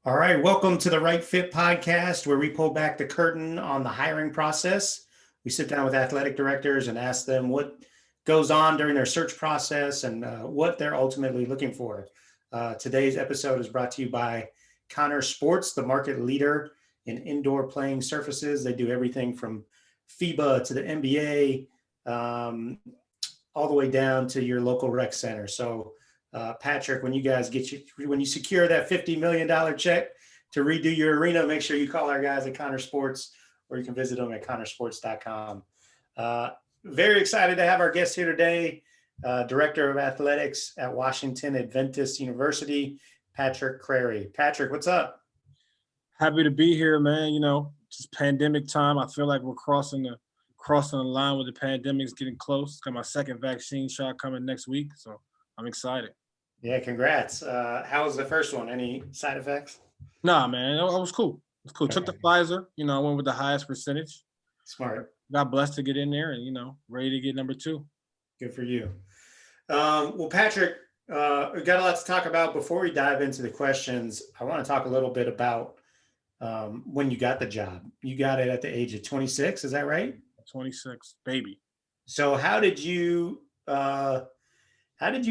All right, welcome to the Right Fit podcast, where we pull back the curtain on the hiring process. We sit down with athletic directors and ask them what goes on during their search process and what they're ultimately looking for. Today's episode is brought to you by Connor Sports, the market leader in indoor playing surfaces. They do everything from FIBA to the NBA, all the way down to your local rec center. So Patrick, when you secure that $50 million check to redo your arena, make sure you call our guys at Connor Sports, or you can visit them at connorsports.com. Very excited to have our guest here today, Director of Athletics at Washington Adventist University, Patrick Crarey. Patrick, what's up? Happy to be here, man. Just pandemic time. I feel like we're crossing the line with the pandemic's getting close. Got my second vaccine shot coming next week, so I'm excited. Yeah, congrats. How was the first one? Any side effects? Nah, man, it was cool. It was cool. Took the Pfizer. I went with the highest percentage. Smart. Got blessed to get in there and, ready to get number 2. Good for you. Well, Patrick, we've got a lot to talk about. Before we dive into the questions, I want to talk a little bit about when you got the job. You got it at the age of 26, is that right? 26, baby. So how did you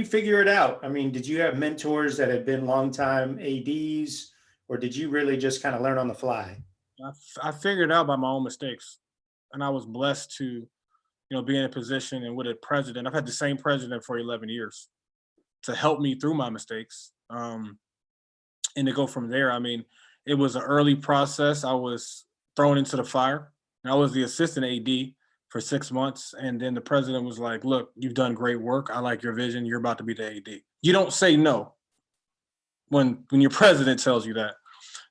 figure it out? I mean, did you have mentors that had been longtime ADs, or did you really just kind of learn on the fly? I figured it out by my own mistakes, and I was blessed to, be in a position and with a president. I've had the same president for 11 years to help me through my mistakes, and to go from there. I mean, it was an early process. I was thrown into the fire. I was the assistant AD for 6 months. And then the president was like, look, you've done great work. I like your vision. You're about to be the AD. You don't say no when your president tells you that.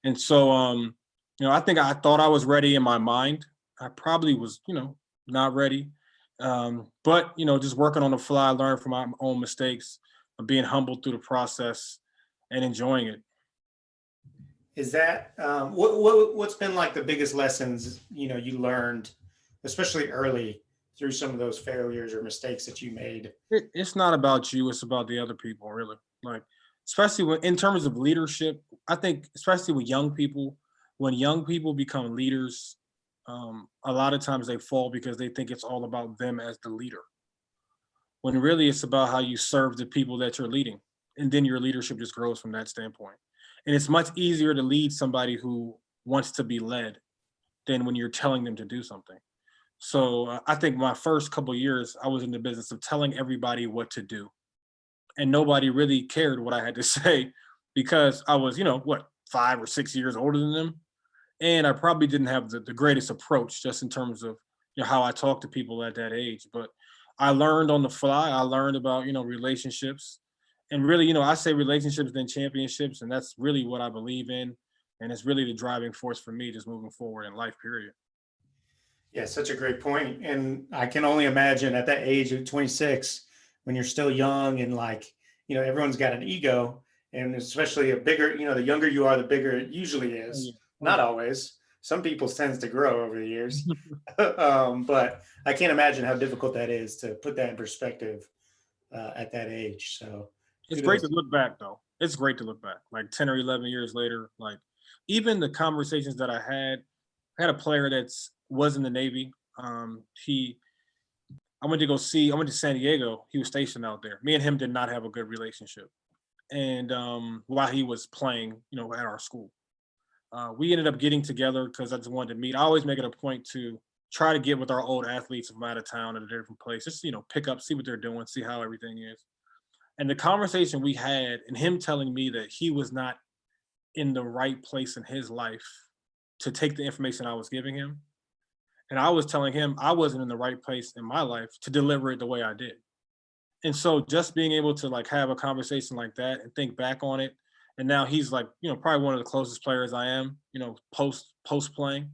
And so, I think I thought I was ready in my mind. I probably was, not ready. But, just working on the fly, learning from my own mistakes, being humbled through the process and enjoying it. Is that what's been like the biggest lessons you learned, especially early, through some of those failures or mistakes that you made? It's not about you; it's about the other people, really. Like, especially in terms of leadership, I think, especially with young people, when young people become leaders, a lot of times they fall because they think it's all about them as the leader. When really it's about how you serve the people that you're leading, and then your leadership just grows from that standpoint. And it's much easier to lead somebody who wants to be led than when you're telling them to do something. So I think my first couple of years, I was in the business of telling everybody what to do. And nobody really cared what I had to say because I was, 5 or 6 years older than them. And I probably didn't have the greatest approach just in terms of how I talk to people at that age. But I learned on the fly. I learned about, relationships. And really, I say relationships then championships, and that's really what I believe in. And it's really the driving force for me just moving forward in life, period. Yeah, such a great point. And I can only imagine at that age of 26, when you're still young and everyone's got an ego, and especially a bigger, the younger you are, the bigger it usually is. Not always. Some people tends to grow over the years. But I can't imagine how difficult that is to put that in perspective at that age. So it's great to look back, though. It's great to look back, like 10 or 11 years later. Like, even the conversations that I had a player that was in the Navy. I went to San Diego. He was stationed out there. Me and him did not have a good relationship. And while he was playing, at our school, we ended up getting together because I just wanted to meet. I always make it a point to try to get with our old athletes from out of town at a different place. Just, pick up, see what they're doing, see how everything is. And the conversation we had, and him telling me that he was not in the right place in his life to take the information I was giving him. And I was telling him I wasn't in the right place in my life to deliver it the way I did. And so just being able to have a conversation like that and think back on it. And now he's probably one of the closest players I am, post playing.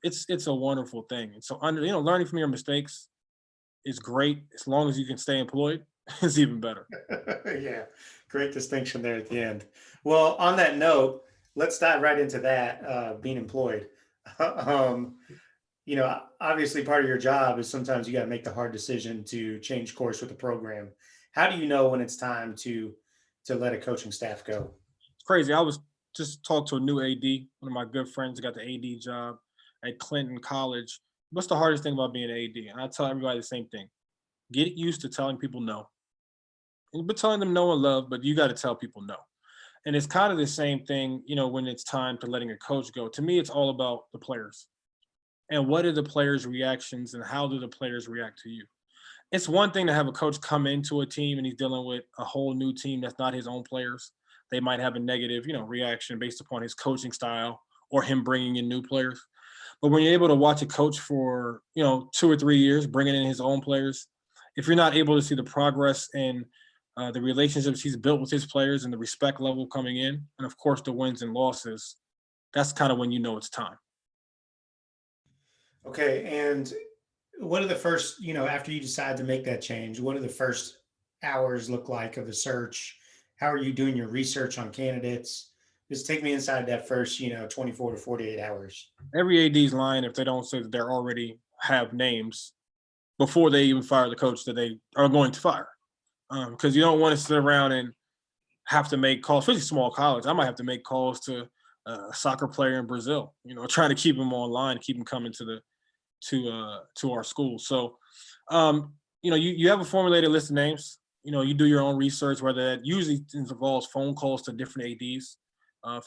It's a wonderful thing. And so learning from your mistakes is great. As long as you can stay employed, it's even better. Yeah, great distinction there at the end. Well, on that note, let's dive right into that, being employed. Obviously part of your job is sometimes you got to make the hard decision to change course with the program. How do you know when it's time to let a coaching staff go? It's crazy. I was just talked to a new AD. One of my good friends got the AD job at Clinton College. What's the hardest thing about being an AD? And I tell everybody the same thing. Get used to telling people no. And but telling them no and love, but you got to tell people no. And it's kind of the same thing, when it's time to letting a coach go. To me, it's all about the players. And what are the players' reactions and how do the players react to you? It's one thing to have a coach come into a team and he's dealing with a whole new team that's not his own players. They might have a negative, reaction based upon his coaching style or him bringing in new players. But when you're able to watch a coach for, 2 or 3 years, bringing in his own players, if you're not able to see the progress and the relationships he's built with his players and the respect level coming in, and of course the wins and losses, that's kind of when you know it's time. Okay. And what are the first, after you decide to make that change, what do the first hours look like of the search? How are you doing your research on candidates? Just take me inside that first, 24 to 48 hours. Every AD's lying if they don't say that they already have names before they even fire the coach that they are going to fire. Because you don't want to sit around and have to make calls, especially small college. I might have to make calls to a soccer player in Brazil, trying to keep them online, keep them coming to our school. So, you have a formulated list of names. You do your own research, whether that usually involves phone calls to different ADs,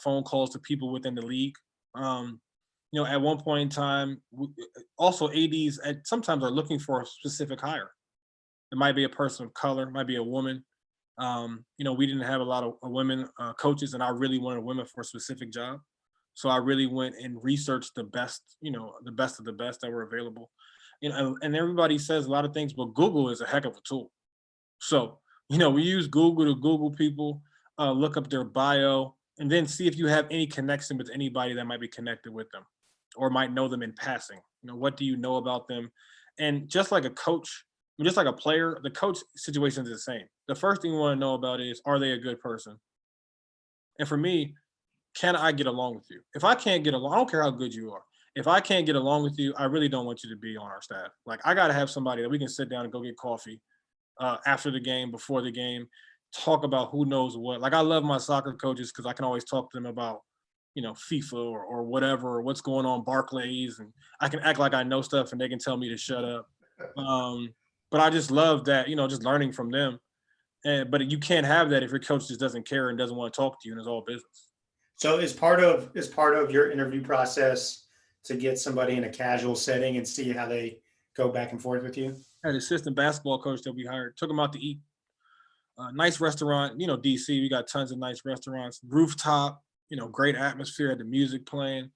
phone calls to people within the league. At one point in time, also ADs sometimes are looking for a specific hire. It might be a person of color, it might be a woman. We didn't have a lot of women coaches, and I really wanted women for a specific job. So I really went and researched the best, the best of the best that were available. And everybody says a lot of things, but Google is a heck of a tool. So, we use Google to Google people, look up their bio, and then see if you have any connection with anybody that might be connected with them or might know them in passing. What do you know about them? And just like a coach, just like a player, the coach situation is the same. The first thing you want to know about is, are they a good person? And for me, can I get along with you? If I can't get along, I don't care how good you are. If I can't get along with you, I really don't want you to be on our staff. Like, I got to have somebody that we can sit down and go get coffee after the game, before the game, talk about who knows what. Like, I love my soccer coaches because I can always talk to them about, FIFA or whatever, or what's going on Barclays, and I can act like I know stuff and they can tell me to shut up. But I just love that, just learning from them. But you can't have that if your coach just doesn't care and doesn't want to talk to you and it's all business. So is part of your interview process to get somebody in a casual setting and see how they go back and forth with you? I had an assistant basketball coach that we hired, took him out to eat. Nice restaurant, DC, we got tons of nice restaurants, rooftop, great atmosphere, had the music playing.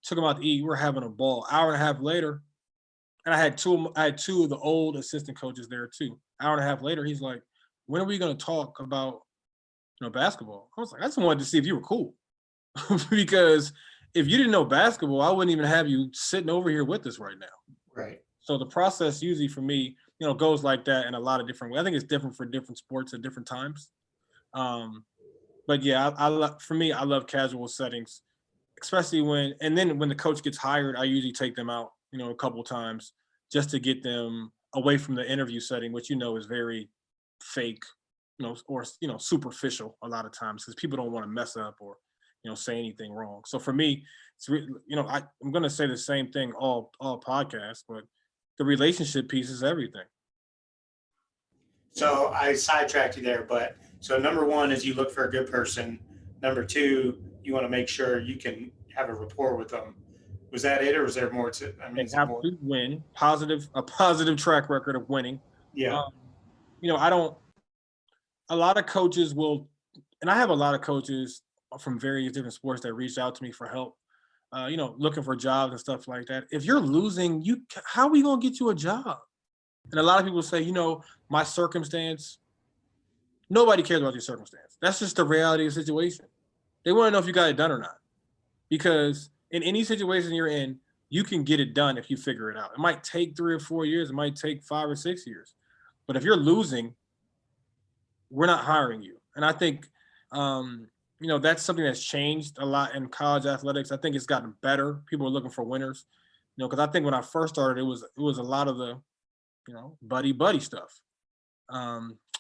Took him out to eat. We were having a ball. Hour and a half later, and I had two of the old assistant coaches there too. Hour and a half later, he's like, "When are we going to talk about basketball?" I was like, "I just wanted to see if you were cool," because if you didn't know basketball, I wouldn't even have you sitting over here with us right now. Right. So the process usually for me, goes like that in a lot of different ways. I think it's different for different sports at different times. But yeah, for me, I love casual settings, especially when the coach gets hired, I usually take them out, a couple of times just to get them away from the interview setting, which is very fake, or superficial a lot of times because people don't want to mess up or say anything wrong. So for me, it's I'm going to say the same thing all podcasts, but the relationship piece is everything. So I sidetracked you there, but so number one is you look for a good person. Number two, you want to make sure you can have a rapport with them. Was that it, or was there more to? I mean, They is there have more? to win, a positive track record of winning. Yeah. Um, I don't. A lot of coaches will, and I have a lot of coaches from various different sports that reached out to me for help. Looking for jobs and stuff like that. If you're losing, how are we gonna get you a job? And a lot of people say, my circumstance. Nobody cares about your circumstance. That's just the reality of the situation. They want to know if you got it done or not. Because in any situation you're in, you can get it done if you figure it out. It might take 3 or 4 years. It might take 5 or 6 years. But if you're losing, we're not hiring you. And I think, that's something that's changed a lot in college athletics. I think it's gotten better. People are looking for winners, because I think when I first started, it was a lot of the, buddy stuff.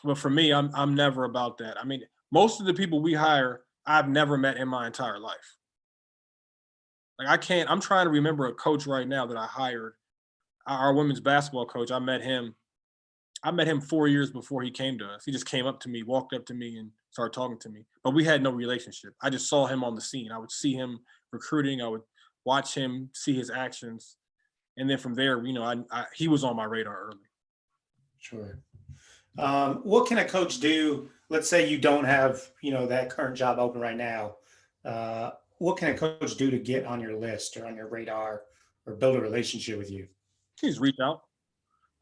But for me, I'm never about that. I mean, most of the people we hire I've never met in my entire life. Like I'm trying to remember a coach right now that I hired, our women's basketball coach. I met him 4 years before he came to us. He just came up to me, walked up to me and started talking to me. But we had no relationship. I just saw him on the scene. I would see him recruiting. I would watch him, see his actions. And then from there, he was on my radar early. Sure. What can a coach do? Let's say you don't have, that current job open right now. What can a coach do to get on your list or on your radar or build a relationship with you? Just reach out.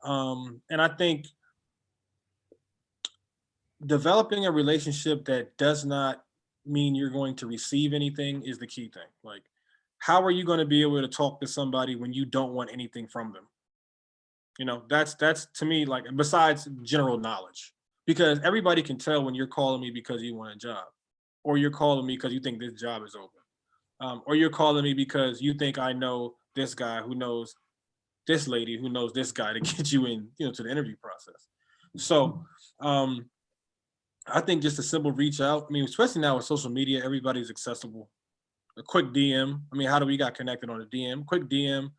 And I think developing a relationship that does not mean you're going to receive anything is the key thing. Like, how are you going to be able to talk to somebody when you don't want anything from them? That's to me, like, besides general knowledge, because everybody can tell when you're calling me because you want a job, or you're calling me because you think this job is open, or you're calling me because you think I know this guy who knows this lady who knows this guy to get you in, to the interview process. So I think just a simple reach out. I mean, especially now with social media, everybody's accessible. A quick DM. I mean, how do we got connected on a DM? Quick DM.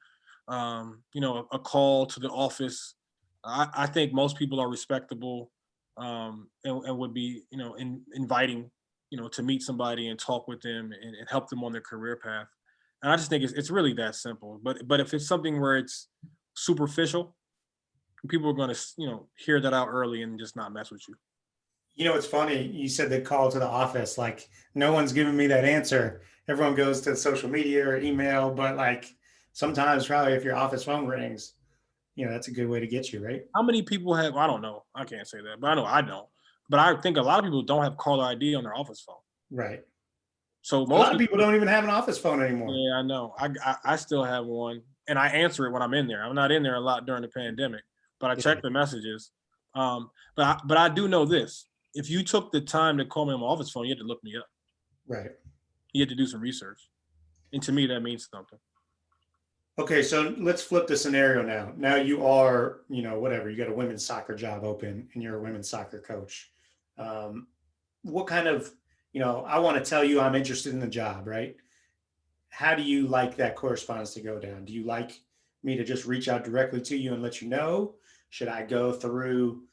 A call to the office. I think most people are respectable, and would be, inviting, to meet somebody and talk with them and help them on their career path. And I just think it's really that simple. But if it's something where it's superficial, people are going to, hear that out early and just not mess with you. It's funny. You said the call to the office. Like, no one's giving me that answer. Everyone goes to social media or email, but like sometimes probably if your office phone rings, that's a good way to get you, right? How many people have? I don't know. I can't say that, but I know I don't. But I think a lot of people don't have caller ID on their office phone. Right. So A most lot of people don't even have an office phone anymore. Yeah, I know. I still have one, and I answer it when I'm in there. I'm not in there a lot during the pandemic, but I check the messages. But I do know this: if you took the time to call me on my office phone, you had to look me up. Right. You had to do some research, and to me, that means something. Okay, so let's flip the scenario now. Now you are, whatever, you got a women's soccer job open and you're a women's soccer coach. What kind of, I want to tell you I'm interested in the job, right? How do you like that correspondence to go down? Do you like me to just reach out directly to you and let you know? Should I go through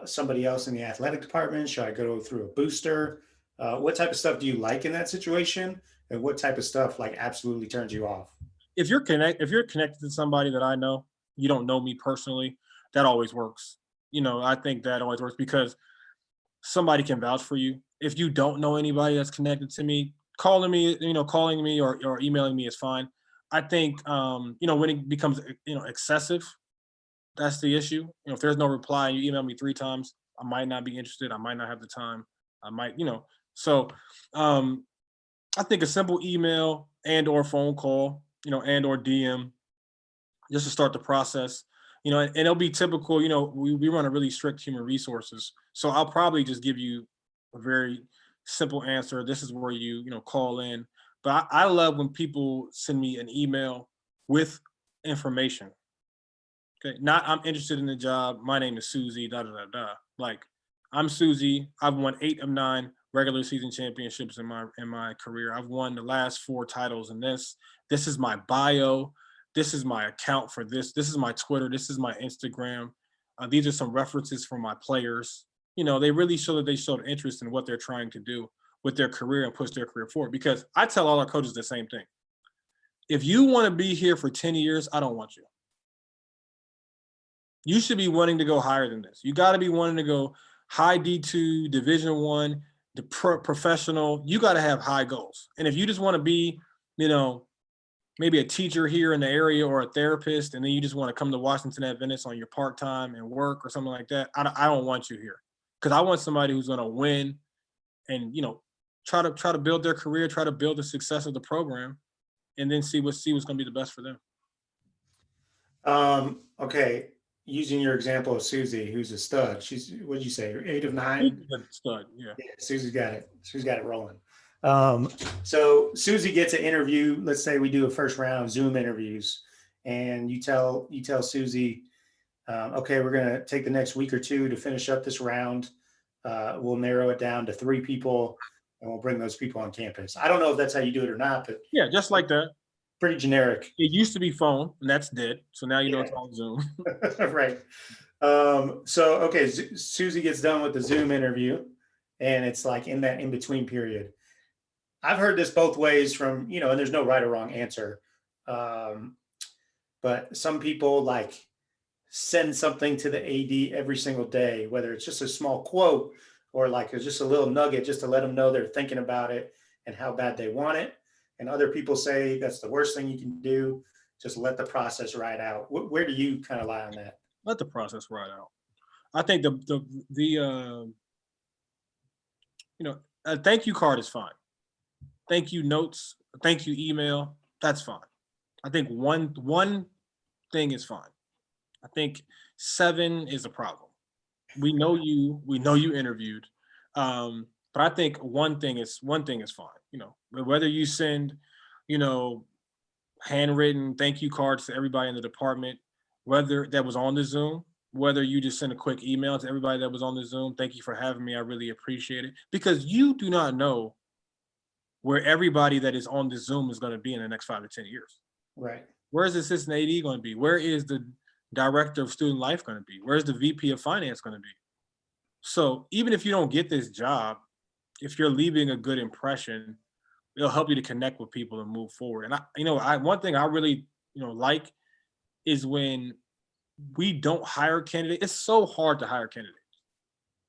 somebody else in the athletic department? Should I go through a booster? What type of stuff do you like in that situation? And what type of stuff like absolutely turns you off? If you're connected to somebody that I know, you don't know me personally, that always works. I think that always works because somebody can vouch for you. If you don't know anybody that's connected to me, calling me or emailing me is fine. I think when it becomes excessive, that's the issue. If there's no reply and you email me 3 times, I might not be interested. I might not have the time. I might, So I think a simple email and or phone call, and or DM, just to start the process. And it'll be typical. We run a really strict human resources, so I'll probably just give you a very simple answer. This is where you call in. But I love when people send me an email with information. Okay, not I'm interested in the job. My name is Susie. Da da da da. Like, I'm Susie. I've won 8 of 9 regular season championships in my career. I've won the last 4 titles in this. This is my bio. This is my account for this. This is my Twitter. This is my Instagram. These are some references from my players. They really show that they showed interest in what they're trying to do with their career and push their career forward. Because I tell all our coaches the same thing. If you want to be here for 10 years, I don't want you. You should be wanting to go higher than this. You got to be wanting to go high D2, Division I, the professional. You got to have high goals. And if you just want to be, maybe a teacher here in the area or a therapist, and then you just want to come to Washington Adventist on your part-time and work or something like that, I don't want you here. Because I want somebody who's going to win and, try to build their career, try to build the success of the program, and then see what's going to be the best for them. Okay. Using your example of Susie, who's a stud. She's, what did you say, 8 of 9? Stud, yeah. Susie's got it. Susie's got it rolling. So Susie gets an interview. Let's say we do a first round of Zoom interviews, and you tell Susie, okay, we're going to take the next week or two to finish up this round. We'll narrow it down to 3 people. and we'll bring those people on campus. I don't know if that's how you do it or not, but Yeah, just like that. pretty generic. It used to be phone, and that's dead. So now you know Yeah. it's on Zoom. Right. So, okay, Susie gets done with the Zoom interview, and it's like in that in between period. I've heard this both ways from, and there's no right or wrong answer. Um, but some people like send something to the AD every single day, whether it's just a small quote or like it's just a little nugget just to let them know they're thinking about it and how bad they want it. And other people say that's the worst thing you can do. Just let the process ride out. Where do you kind of lie on that? Let the process ride out. I think the a thank you card is fine. Thank you notes, thank you email, that's fine. I think one thing is fine. I think 7 is a problem. We know you interviewed. But I think one thing is fine. Whether you send, you know, handwritten thank you cards to everybody in the department, whether that was on the Zoom, whether you just send a quick email to everybody that was on the Zoom, thank you for having me. I really appreciate it. Because you do not know where everybody that is on the Zoom is going to be in the next 5 to 10 years. Right. Where's the assistant AD going to be? Where is the director of student life going to be? Where's the VP of finance going to be? So even if you don't get this job, if you're leaving a good impression, it'll help you to connect with people and move forward. And one thing I really, like is when we don't hire candidates. It's so hard to hire candidates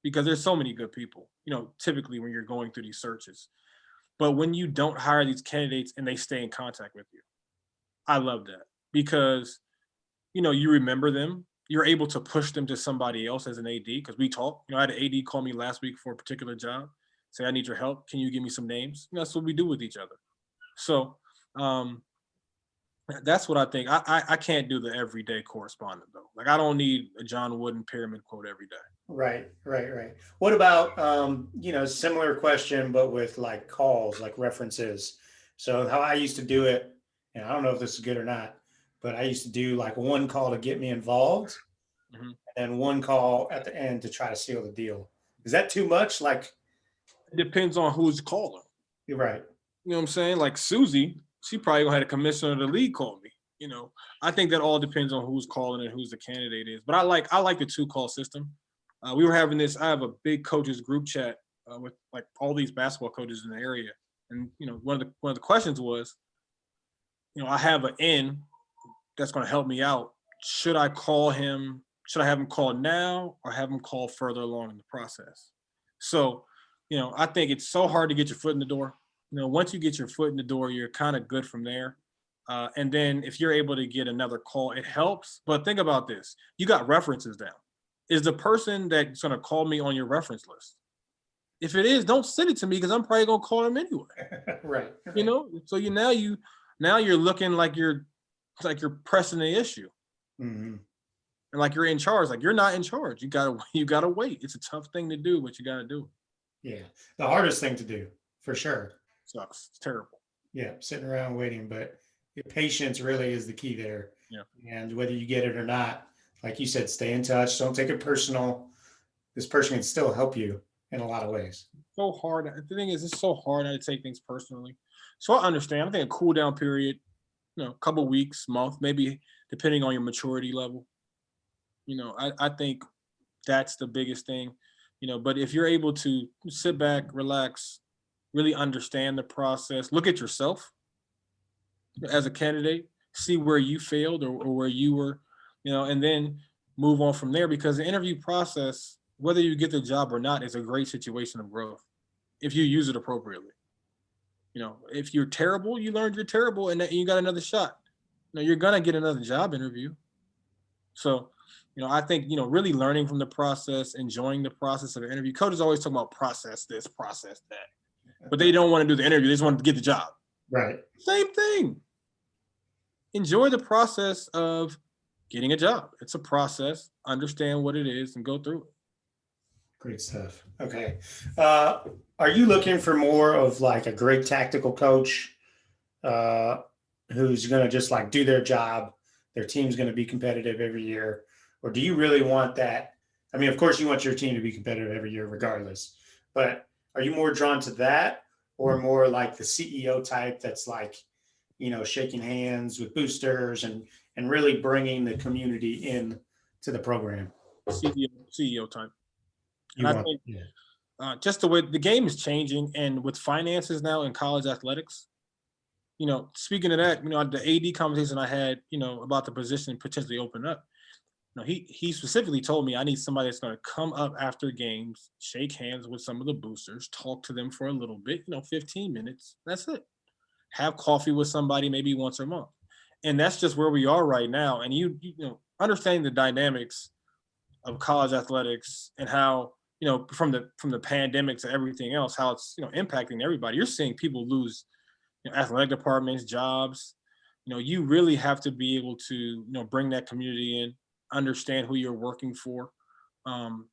because there's so many good people, typically when you're going through these searches. But when you don't hire these candidates and they stay in contact with you, I love that because, you remember them. You're able to push them to somebody else as an AD because we talk. I had an AD call me last week for a particular job, say, I need your help. Can you give me some names? That's what we do with each other. So that's what I think. I can't do the everyday correspondent though. Like I don't need a John Wooden pyramid quote every day. Right. What about, similar question, but with like calls, like references. So how I used to do it, and I don't know if this is good or not, but I used to do like one call to get me involved, Mhm. and one call at the end to try to seal the deal. Is that too much? Like, It depends on who's calling. you're right. You know what I'm saying? Like Susie, she probably gonna have a commissioner of the league call me. I think that all depends on who's calling and who's the candidate is. But I like the 2-call system. We were having this. I have a big coaches group chat with like all these basketball coaches in the area, and one of the questions was, I have an in that's going to help me out. Should I call him? Should I have him call now or have him call further along in the process? So, I think it's so hard to get your foot in the door. Once you get your foot in the door, you're kind of good from there. And then if you're able to get another call, it helps. But think about this. You got references down. Is the person that's going to call me on your reference list? If it is, don't send it to me because I'm probably going to call him anyway. Right. So now you're looking like you're pressing the issue. Mm-hmm. And like you're in charge. Like you're not in charge. You gotta wait. It's a tough thing to do, but you gotta do it. Yeah. The hardest thing to do, for sure. Sucks. It's terrible. Yeah. Sitting around waiting, but patience really is the key there. Yeah. And whether you get it or not, like you said, stay in touch. Don't take it personal. This person can still help you in a lot of ways. So hard. The thing is, it's so hard not to take things personally. So I understand. I think a cool down period, a couple weeks, month, maybe depending on your maturity level. I think that's the biggest thing. But if you're able to sit back, relax, really understand the process, look at yourself as a candidate, see where you failed or where you were, and then move on from there because the interview process, whether you get the job or not, is a great situation of growth if you use it appropriately. If you're terrible, you learned you're terrible and you got another shot. You're going to get another job interview. So, I think, really learning from the process, enjoying the process of the interview. Coaches always talk about process this, process that, but they don't want to do the interview. They just want to get the job. Right. Same thing. Enjoy the process of getting a job. It's a process. Understand what it is and go through it. Great stuff. Okay. Are you looking for more of like a great tactical coach who's going to just like do their job? Their team's going to be competitive every year. Or do you really want that? I mean, of course, you want your team to be competitive every year regardless. But Are you more drawn to that, or more like the CEO type that's like, shaking hands with boosters and really bringing the community in to the program? CEO type. And You I want, think yeah. just the way the game is changing, and with finances now in college athletics, speaking of that, the AD conversation I had, about the position potentially open up. He specifically told me I need somebody that's going to come up after games, shake hands with some of the boosters, talk to them for a little bit, 15 minutes. That's it. Have coffee with somebody maybe once a month. And that's just where we are right now. And understanding the dynamics of college athletics and how, from the pandemic to everything else, how it's, impacting everybody. You're seeing people lose, athletic departments, jobs. You really have to be able to, bring that community in, understand who you're working for,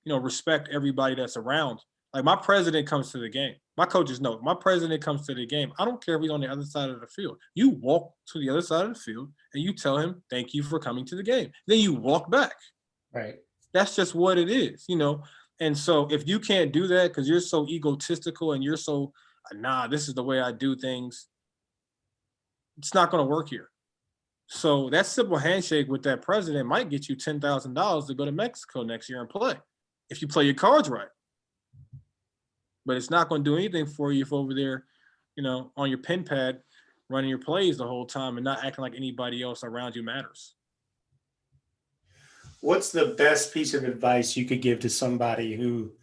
respect everybody that's around. Like my president comes to the game. My coaches know my president comes to the game. I don't care if he's on the other side of the field. You walk to the other side of the field and you tell him, thank you for coming to the game. Then you walk back. Right. That's just what it is, And so if you can't do that because you're so egotistical and you're so, nah, this is the way I do things, it's not going to work here. So that simple handshake with that president might get you $10,000 to go to Mexico next year and play, if you play your cards right. But it's not going to do anything for you if over there, on your pen pad, running your plays the whole time and not acting like anybody else around you matters. What's the best piece of advice you could give to somebody who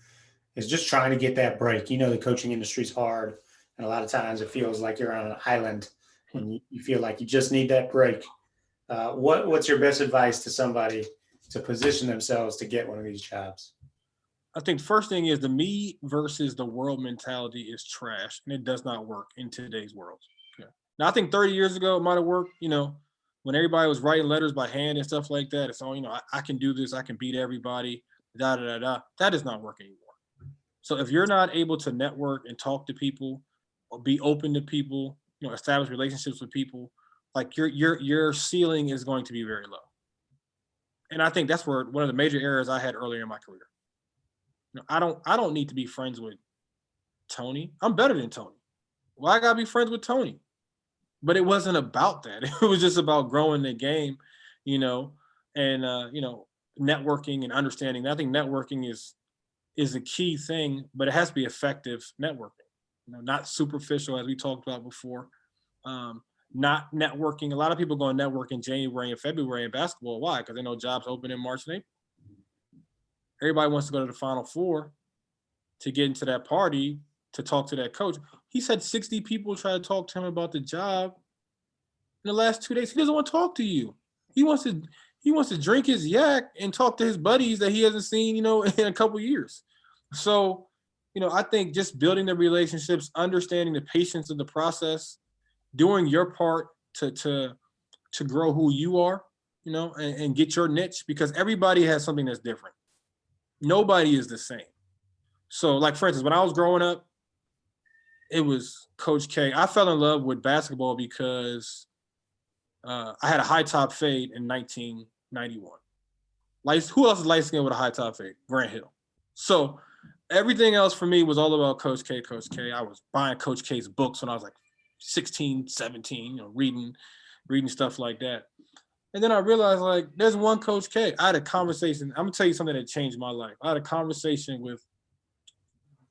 is just trying to get that break? The coaching industry is hard, and a lot of times it feels like you're on an island and you feel like you just need that break. What's your best advice to somebody to position themselves to get one of these jobs? I think the first thing is the me versus the world mentality is trash, and it does not work in today's world. Okay. Now, I think 30 years ago it might have worked, when everybody was writing letters by hand and stuff like that. It's all, I can do this, I can beat everybody, da da da da. That does not work anymore. So if you're not able to network and talk to people, or be open to people, establish relationships with people, like your ceiling is going to be very low. And I think that's where one of the major errors I had earlier in my career. I don't need to be friends with Tony. I'm better than Tony. Why I gotta be friends with Tony? But it wasn't about that. It was just about growing the game, and networking and understanding. I think networking is a key thing, but it has to be effective networking. Not superficial as we talked about before. Not networking. A lot of people go and network in January and February in basketball. Why? Because they know jobs open in March and April. Everybody wants to go to the Final Four to get into that party, to talk to that coach. He said 60 people try to talk to him about the job in the last 2 days. He doesn't want to talk to you. He wants to drink his yak and talk to his buddies that he hasn't seen, in a couple years. So, I think just building the relationships, understanding the patience of the process, doing your part to grow who you are, and get your niche, because everybody has something that's different. Nobody is the same. So, like, for instance, when I was growing up, it was Coach K. I fell in love with basketball because I had a high top fade in 1991. Like, who else is light skinned with a high top fade? Grant Hill. So everything else for me was all about Coach K, Coach K. I was buying Coach K's books when I was like 16, 17, reading stuff like that. And then I realized, like, there's one Coach K. I had a conversation. I'm going to tell you something that changed my life. I had a conversation with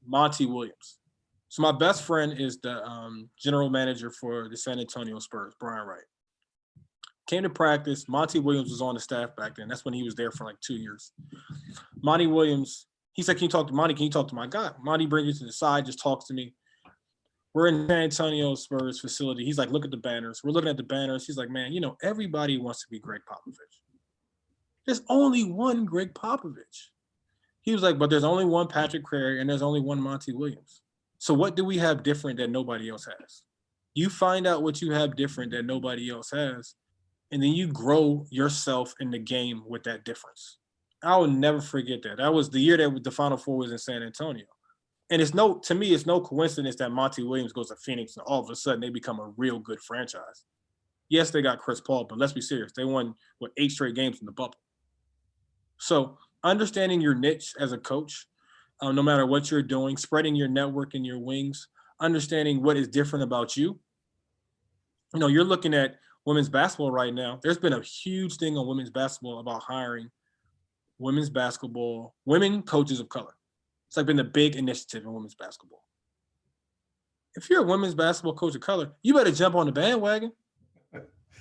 Monty Williams. So my best friend is the general manager for the San Antonio Spurs, Brian Wright. Came to practice. Monty Williams was on the staff back then. That's when he was there for like 2 years. Monty Williams, he said, can you talk to Monty? Can you talk to my guy? Monty brings you to the side, just talks to me. We're in San Antonio Spurs facility. He's like, look at the banners. We're looking at the banners. He's like, man, everybody wants to be Greg Popovich. There's only one Greg Popovich. He was like, but there's only one Patrick Crarey and there's only one Monty Williams. So what do we have different that nobody else has? You find out what you have different that nobody else has, and then you grow yourself in the game with that difference. I will never forget that. That was the year that the Final Four was in San Antonio. And to me, it's no coincidence that Monty Williams goes to Phoenix and all of a sudden they become a real good franchise. Yes, they got Chris Paul, but let's be serious. They won, 8 straight games in the bubble. So understanding your niche as a coach, no matter what you're doing, spreading your network and your wings, understanding what is different about you. You know, you're looking at women's basketball right now. There's been a huge thing on women's basketball about hiring women coaches of color. It's like been a big initiative in women's basketball. If you're a women's basketball coach of color, you better jump on the bandwagon.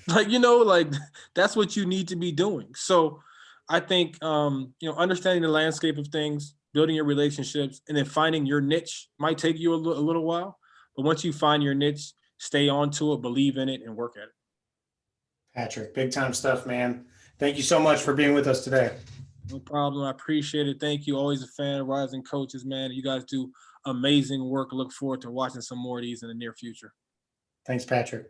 Like, like that's what you need to be doing. So I think, understanding the landscape of things, building your relationships, and then finding your niche might take you a little while. But once you find your niche, stay on to it, believe in it, and work at it. Patrick, big time stuff, man. Thank you so much for being with us today. No problem. I appreciate it. Thank you. Always a fan of Rising Coaches, man. You guys do amazing work. I look forward to watching some more of these in the near future. Thanks, Patrick.